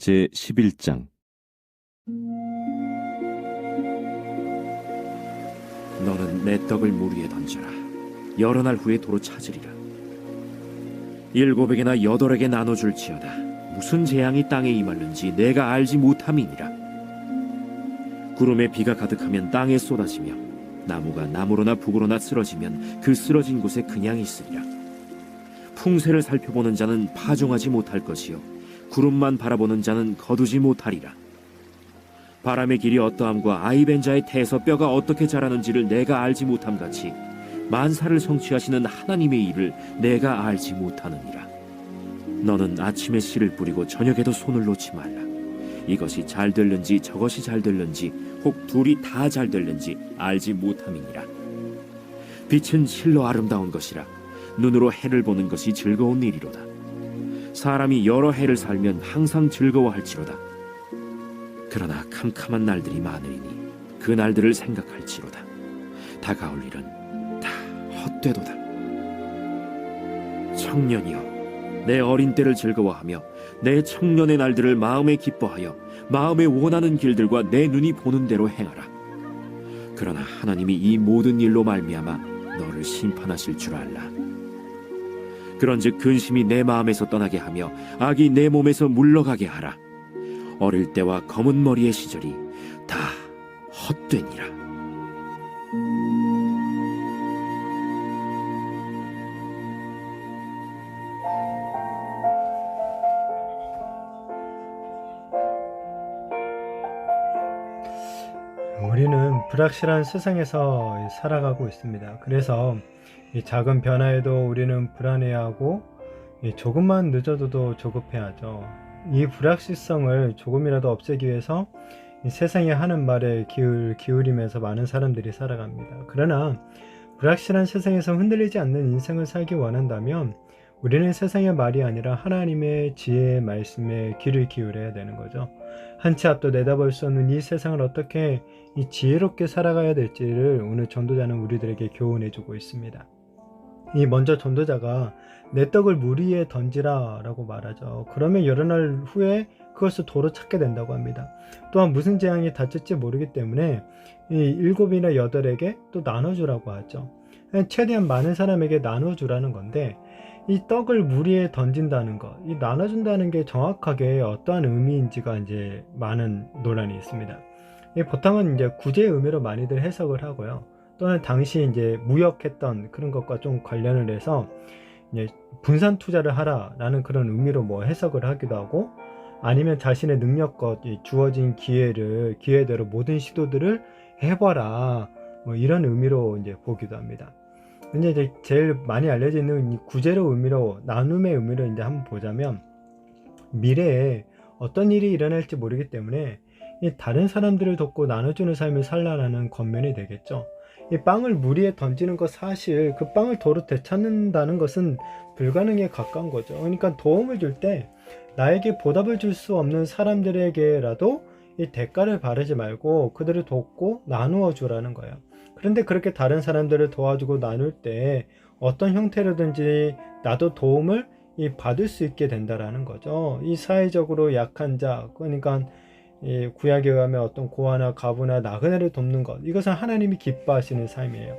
제11장. 너는 내 떡을 물 위에 던져라. 여러 날 후에 도로 찾으리라. 7에게나 8에게 나눠줄지어다. 무슨 재앙이 땅에 임하는지 내가 알지 못함이니라. 구름에 비가 가득하면 땅에 쏟아지며 나무가 나무로나 북으로나 쓰러지면 그 쓰러진 곳에 그냥 있으리라. 풍세를 살펴보는 자는 파종하지 못할 것이요 구름만 바라보는 자는 거두지 못하리라. 바람의 길이 어떠함과 아이벤자의 태에서 뼈가 어떻게 자라는지를 내가 알지 못함같이 만사를 성취하시는 하나님의 일을 내가 알지 못하느니라. 너는 아침에 씨를 뿌리고 저녁에도 손을 놓지 말라. 이것이 잘 될는지 저것이 잘 될는지 혹 둘이 다 잘 될는지 알지 못함이니라. 빛은 실로 아름다운 것이라. 눈으로 해를 보는 것이 즐거운 일이로다. 사람이 여러 해를 살면 항상 즐거워할지로다. 그러나 캄캄한 날들이 많으리니 그 날들을 생각할지로다. 다가올 일은 다 헛되도다. 청년이여, 내 어린 때를 즐거워하며 내 청년의 날들을 마음에 기뻐하여 마음에 원하는 길들과 내 눈이 보는 대로 행하라. 그러나 하나님이 이 모든 일로 말미암아 너를 심판하실 줄 알라. 그런즉 근심이 내 마음에서 떠나게 하며 악이 내 몸에서 물러가게 하라. 어릴 때와 검은 머리의 시절이 다 헛되니라. 우리는 불확실한 세상에서 살아가고 있습니다. 그래서 이 작은 변화에도 우리는 불안해하고 조금만 늦어도 조급해하죠. 이 불확실성을 조금이라도 없애기 위해서 이 세상이 하는 말에 기울이면서 많은 사람들이 살아갑니다. 그러나 불확실한 세상에서 흔들리지 않는 인생을 살기 원한다면 우리는 세상의 말이 아니라 하나님의 지혜의 말씀에 귀를 기울여야 되는 거죠. 한 치 앞도 내다볼 수 없는 이 세상을 어떻게 이 지혜롭게 살아가야 될지를 오늘 전도자는 우리들에게 교훈해주고 있습니다. 이 먼저 전도자가 내 떡을 물 위에 던지라 라고 말하죠. 그러면 여러 날 후에 그것을 도로 찾게 된다고 합니다. 또한 무슨 재앙이 닥칠지 모르기 때문에 이 7이나 8에게 또 나눠주라고 하죠. 최대한 많은 사람에게 나눠주라는 건데 이 떡을 물 위에 던진다는 것, 이 나눠준다는 게 정확하게 어떠한 의미인지가 이제 많은 논란이 있습니다. 보통은 이제 구제의 의미로 많이들 해석을 하고요. 또는 당시 이제 무역했던 그런 것과 좀 관련을 해서 이제 분산 투자를 하라라는 그런 의미로 뭐 해석을 하기도 하고, 아니면 자신의 능력껏 주어진 기회대로 모든 시도들을 해봐라, 뭐 이런 의미로 이제 보기도 합니다. 근데 이제 제일 많이 알려져 있는 이 구제로 의미로, 나눔의 의미로 이제 한번 보자면, 미래에 어떤 일이 일어날지 모르기 때문에 이 다른 사람들을 돕고 나눠주는 삶을 살라라는 권면이 되겠죠. 이 빵을 물 위에 던지는 것, 사실 그 빵을 도로 되찾는다는 것은 불가능에 가까운 거죠. 그러니까 도움을 줄 때 나에게 보답을 줄 수 없는 사람들에게라도 이 대가를 바라지 말고 그들을 돕고 나누어 주라는 거예요. 그런데 그렇게 다른 사람들을 도와주고 나눌 때 어떤 형태로든지 나도 도움을 받을 수 있게 된다라는 거죠. 이 사회적으로 약한 자, 그러니까 이 구약에 의하면 어떤 고아나 가부나 나그네를 돕는 것, 이것은 하나님이 기뻐하시는 삶이에요.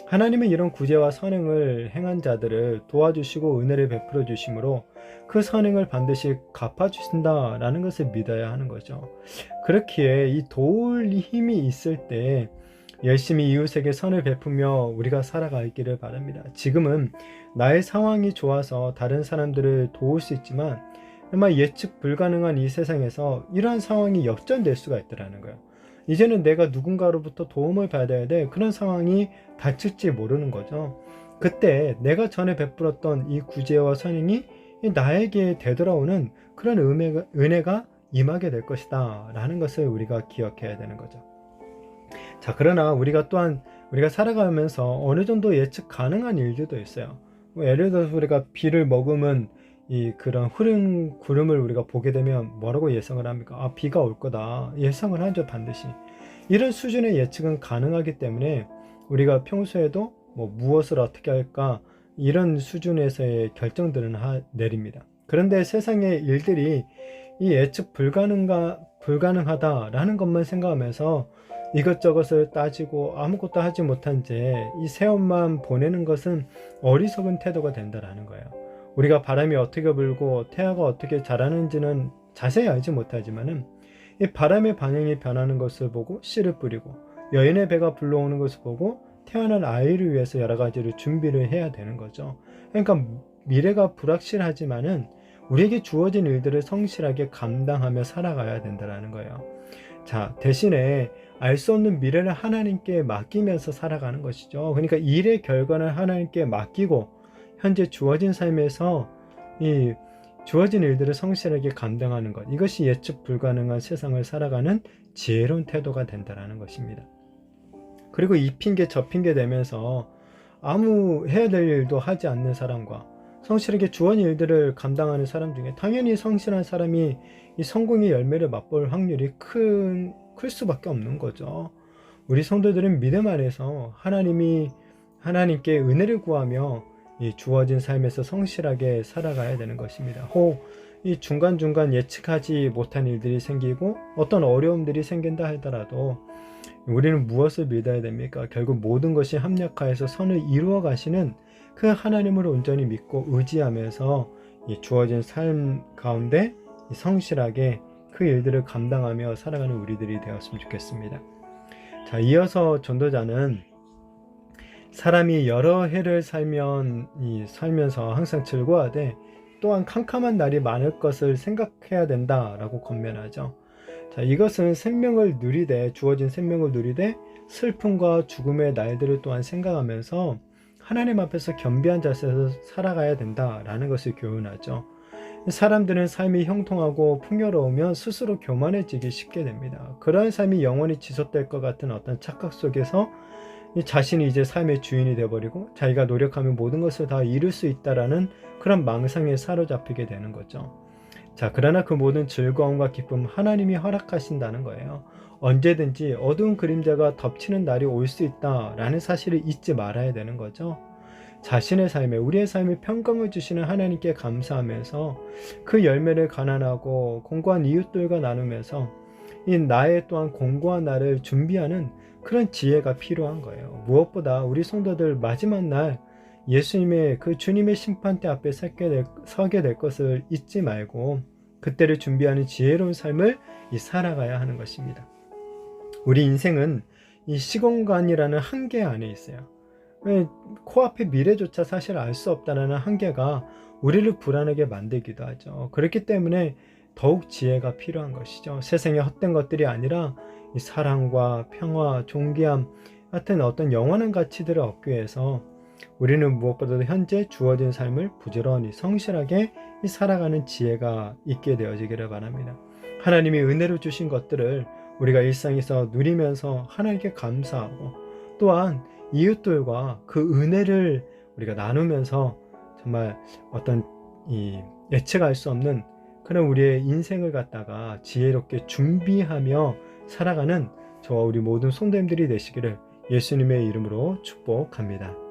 하나님은 이런 구제와 선행을 행한 자들을 도와주시고 은혜를 베풀어 주심으로 그 선행을 반드시 갚아주신다라는 것을 믿어야 하는 거죠. 그렇기에 이 도울 힘이 있을 때 열심히 이웃에게 선을 베푸며 우리가 살아가기를 바랍니다. 지금은 나의 상황이 좋아서 다른 사람들을 도울 수 있지만 정말 예측 불가능한 이 세상에서 이러한 상황이 역전될 수가 있더라는 거예요. 이제는 내가 누군가로부터 도움을 받아야 돼, 그런 상황이 닥칠지 모르는 거죠. 그때 내가 전에 베풀었던 이 구제와 선행이 나에게 되돌아오는 그런 은혜가 임하게 될 것이다 라는 것을 우리가 기억해야 되는 거죠. 자, 그러나 우리가 또한 우리가 살아가면서 어느 정도 예측 가능한 일들도 있어요. 예를 들어서 우리가 비를 머금은 이 그런 흐린 구름을 우리가 보게 되면 뭐라고 예상을 합니까? 아, 비가 올 거다 예상을 하죠, 반드시. 이런 수준의 예측은 가능하기 때문에 우리가 평소에도 뭐 무엇을 어떻게 할까, 이런 수준에서의 결정들은 내립니다. 그런데 세상의 일들이 이 예측 불가능하다라는 것만 생각하면서 이것저것을 따지고 아무것도 하지 못한 채 이 세월만 보내는 것은 어리석은 태도가 된다라는 거예요. 우리가 바람이 어떻게 불고 태아가 어떻게 자라는지는 자세히 알지 못하지만은 이 바람의 방향이 변하는 것을 보고 씨를 뿌리고 여인의 배가 불러오는 것을 보고 태어날 아이를 위해서 여러 가지를 준비를 해야 되는 거죠. 그러니까 미래가 불확실하지만은 우리에게 주어진 일들을 성실하게 감당하며 살아가야 된다는 거예요. 자, 대신에 알 수 없는 미래를 하나님께 맡기면서 살아가는 것이죠. 그러니까 일의 결과를 하나님께 맡기고 현재 주어진 삶에서 이 주어진 일들을 성실하게 감당하는 것, 이것이 예측 불가능한 세상을 살아가는 지혜로운 태도가 된다는 것입니다. 그리고 이 핑계 저 핑계 대면서 아무 해야 될 일도 하지 않는 사람과 성실하게 주어진 일들을 감당하는 사람 중에 당연히 성실한 사람이 이 성공의 열매를 맛볼 확률이 클 수밖에 없는 거죠. 우리 성도들은 믿음 안에서 하나님께 은혜를 구하며 이 주어진 삶에서 성실하게 살아가야 되는 것입니다. 혹 이 중간중간 예측하지 못한 일들이 생기고 어떤 어려움들이 생긴다 하더라도 우리는 무엇을 믿어야 됩니까? 결국 모든 것이 합력하여서 선을 이루어 가시는 그 하나님을 온전히 믿고 의지하면서 이 주어진 삶 가운데 성실하게 그 일들을 감당하며 살아가는 우리들이 되었으면 좋겠습니다. 자, 이어서 전도자는 사람이 여러 해를 살면서 항상 즐거워하되 또한 캄캄한 날이 많을 것을 생각해야 된다라고 권면하죠. 자, 이것은 주어진 생명을 누리되 슬픔과 죽음의 날들을 또한 생각하면서 하나님 앞에서 겸비한 자세에서 살아가야 된다라는 것을 교훈하죠. 사람들은 삶이 형통하고 풍요로우면 스스로 교만해지기 쉽게 됩니다. 그러한 삶이 영원히 지속될 것 같은 어떤 착각 속에서 자신이 이제 삶의 주인이 되어버리고 자기가 노력하면 모든 것을 다 이룰 수 있다라는 그런 망상에 사로잡히게 되는 거죠. 자, 그러나 그 모든 즐거움과 기쁨 하나님이 허락하신다는 거예요. 언제든지 어두운 그림자가 덮치는 날이 올 수 있다라는 사실을 잊지 말아야 되는 거죠. 자신의 삶에, 우리의 삶에 평강을 주시는 하나님께 감사하면서 그 열매를 가난하고 공고한 이웃들과 나누면서 이 나의 또한 공고한 날을 준비하는 그런 지혜가 필요한 거예요. 무엇보다 우리 성도들 마지막 날 예수님의 그 주님의 심판대 앞에 서게 될 것을 잊지 말고 그때를 준비하는 지혜로운 삶을 살아가야 하는 것입니다. 우리 인생은 이 시공간이라는 한계 안에 있어요. 코앞의 미래조차 사실 알 수 없다는 한계가 우리를 불안하게 만들기도 하죠. 그렇기 때문에 더욱 지혜가 필요한 것이죠. 세상의 헛된 것들이 아니라 이 사랑과 평화, 존귀함 같은 어떤 영원한 가치들을 얻기 위해서 우리는 무엇보다도 현재 주어진 삶을 부지런히 성실하게 살아가는 지혜가 있게 되어지기를 바랍니다. 하나님이 은혜로 주신 것들을 우리가 일상에서 누리면서 하나님께 감사하고 또한 이웃들과 그 은혜를 우리가 나누면서 정말 어떤 예측할 수 없는 그런 우리의 인생을 갖다가 지혜롭게 준비하며 살아가는 저와 우리 모든 성도님들이 되시기를 예수님의 이름으로 축복합니다.